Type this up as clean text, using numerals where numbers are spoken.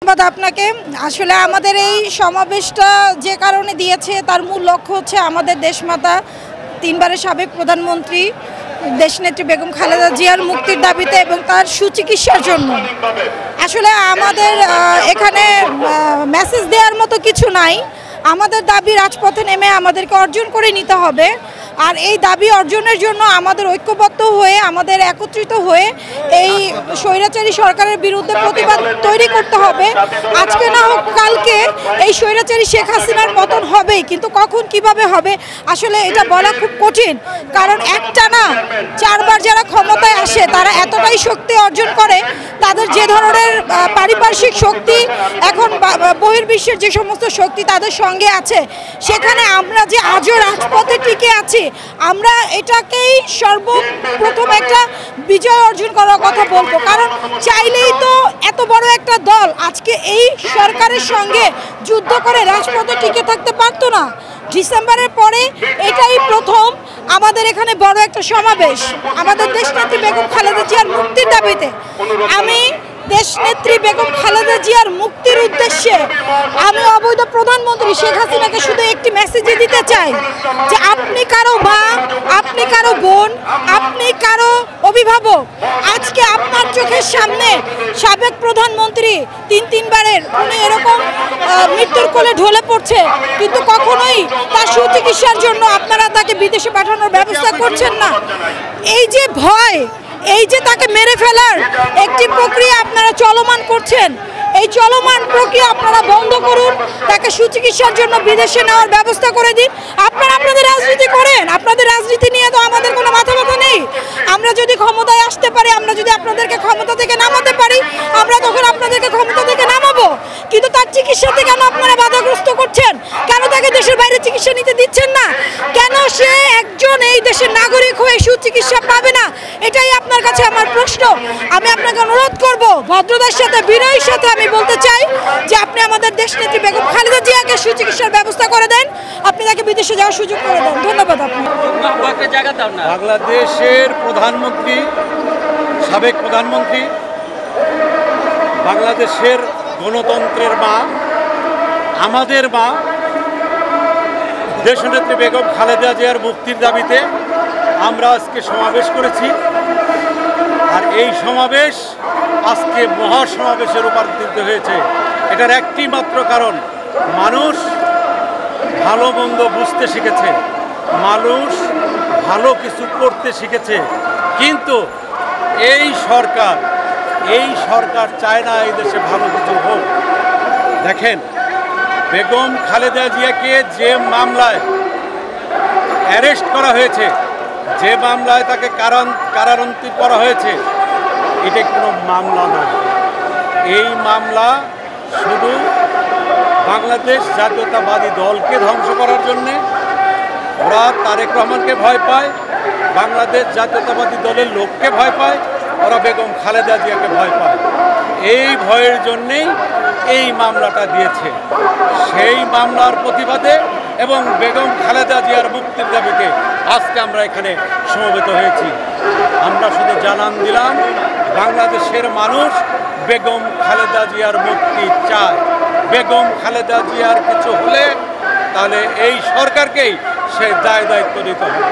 ধন্যবাদ আপনাকে। আসলে আমাদের এই সমাবেশটা যে কারণে দিয়েছে তার মূল লক্ষ্য হচ্ছে আমাদের দেশমাতা তিনবারের সাবেক প্রধানমন্ত্রী দেশনেত্রী বেগম খালেদা জিয়ার মুক্তির দাবিতে এবং তার সুচিকিৎসার জন্য। আসলে আমাদের এখানে মেসেজ দেওয়ার মতো কিছু নাই। আমাদের দাবি রাজপথে নেমে আমাদেরকে অর্জন করে নিতে হবে। আর এই দাবি অর্জনের জন্য আমাদের ঐক্যবদ্ধ হয়ে আমাদের একত্রিত হয়ে এই স্বৈরাচারী সরকারের বিরুদ্ধে প্রতিবাদ তৈরি করতে হবে। আজকে না হোক কালকে এই স্বৈরাচারী শেখ হাসিনার পতন হবেই, কিন্তু কখন কিভাবে হবে আসলে এটা বলা খুব কঠিন। কারণ একটানা চারবার যারা ক্ষমতায় আসে তারা এতটাই শক্তি অর্জন করে, তাদের যে ধরনের পারিপার্শ্বিক শক্তি এখন বহির্বিশ্বের যে সমস্ত শক্তি তাদের সঙ্গে আছে, সেখানে আমরা যে আজও রাজপথে টিকে আছি, আমরা এটাকেই সর্বপ্রথম একটা বিজয় অর্জন করার কথা বলবো। কারণ চাইলেই তো এত বড় একটা দল আজকে এই সরকারের সঙ্গে যুদ্ধ করে রাজপথে টিকে থাকতে পারতো না। ডিসেম্বরের পরে এটাই প্রথম আমাদের এখানে বড় একটা সমাবেশ আমাদের দেশনেত্রী বেগম খালেদা জিয়ার মুক্তির দাবিতে। আমি দেশনেত্রী বেগম খালেদা জিয়ার মুক্তির উদ্দেশ্যে আমি অবৈধ প্রধানমন্ত্রী শেখ হাসিনাকে শুধু একটি মেসেজ দিতে চাই যে আপনি কারো মা, আপনি কারো বোন, আপনি কারো অভিভাবক। আজকে আপনার চোখের সামনে সাবেক প্রধানমন্ত্রী তিনবারের উনি এরকম মৃত্যুর কোলে ঢলে পড়ছে, কিন্তু কখনোই তার সুচিকিৎসার জন্য আপনারা তাকে বিদেশে পাঠানোর ব্যবস্থা করছেন না। এই যে ভয়, এই যে তাকে মেরে ফেলার একটি প্রক্রিয়া আপনারা চলমান করছেন, এই চলমান প্রক্রিয়া আপনারা বন্ধ করুন। তাকে সুচিকিৎসার জন্য বিদেশে নেওয়ার ব্যবস্থা করে দিন। আপনারা আপনাদের রাজনীতি করেন, আপনাদের রাজনীতি নিয়ে তো আমাদের কোনো মাথা ব্যথা নেই। আমরা যদি ক্ষমতায় আসতে পারি, আমরা যদি আপনাদেরকে ক্ষমতা থেকে নামাতে পারি, আমরা তখন আপনাদেরকে ক্ষমতা থেকে নামাবো। কিন্তু তার চিকিৎসাতে কেন আপনারা বাধাগ্রস্ত করছেন? কেন তাকে দেশের বাইরে চিকিৎসা নিতে দিচ্ছেন না? কেন সে একজন এই দেশের নাগরিক হয়ে সুচিকিৎসা পাবে না? এটাই আপনার কাছে আমার প্রশ্ন। আমি আপনাকে অনুরোধ করব, ভদ্রতার সাথে বিনয়ের সাথে আমি বলতে চাই যে আপনি আমাদের দেশনেত্রী বেগম খালেদা জিয়াকে সুচিকিৎসার ব্যবস্থা করে দেন, আপনি তাকে বিদেশে যাওয়ার সুযোগ করে দেন। ধন্যবাদ। বাংলাদেশের প্রধানমন্ত্রী, সাবেক প্রধানমন্ত্রী, বাংলাদেশের গণতন্ত্রের মা, আমাদের মা দেশনেত্রী বেগম খালেদা জিয়ার মুক্তির দাবিতে আমরা আজকে সমাবেশ করেছি। আর এই সমাবেশ আজকে মহাসমাবেশে রূপান্তরিত হয়েছে। এটার একটি মাত্র কারণ, মানুষ ভালো মন্দ বুঝতে শিখেছে, মানুষ ভালো কিছু করতে শিখেছে। কিন্তু এই সরকার চায় না এই দেশে ভালো কিছু হোক। দেখেন, বেগম খালেদা জিয়াকে যে মামলায় অ্যারেস্ট করা হয়েছে, যে মামলায় তাকে কারারুদ্ধ করা হয়েছে, এটা কোনো মামলা নয়। এই মামলা শুধু বাংলাদেশ জাতীয়তাবাদী দলকে ধ্বংস করার জন্যে। ওরা তারেক রহমানকে ভয় পায়, বাংলাদেশ জাতীয়তাবাদী দলের লোককে ভয় পায়, ওরা বেগম খালেদা জিয়াকে ভয় পায়। এই ভয়ের জন্যেই এই মামলাটা দিয়েছে। সেই মামলার প্রতিবাদে এবং বেগম খালেদা জিয়ার মুক্তির দাবিতে আজকে আমরা এখানে সমবেত হয়েছি। আমরা শুধু জানান দিলাম, বাংলাদেশের মানুষ বেগম খালেদা জিয়ার মুক্তি চায়। বেগম খালেদা জিয়ার কিছু হলে তাহলে এই সরকারকেই সে দায় দায়িত্ব নিতে হবে।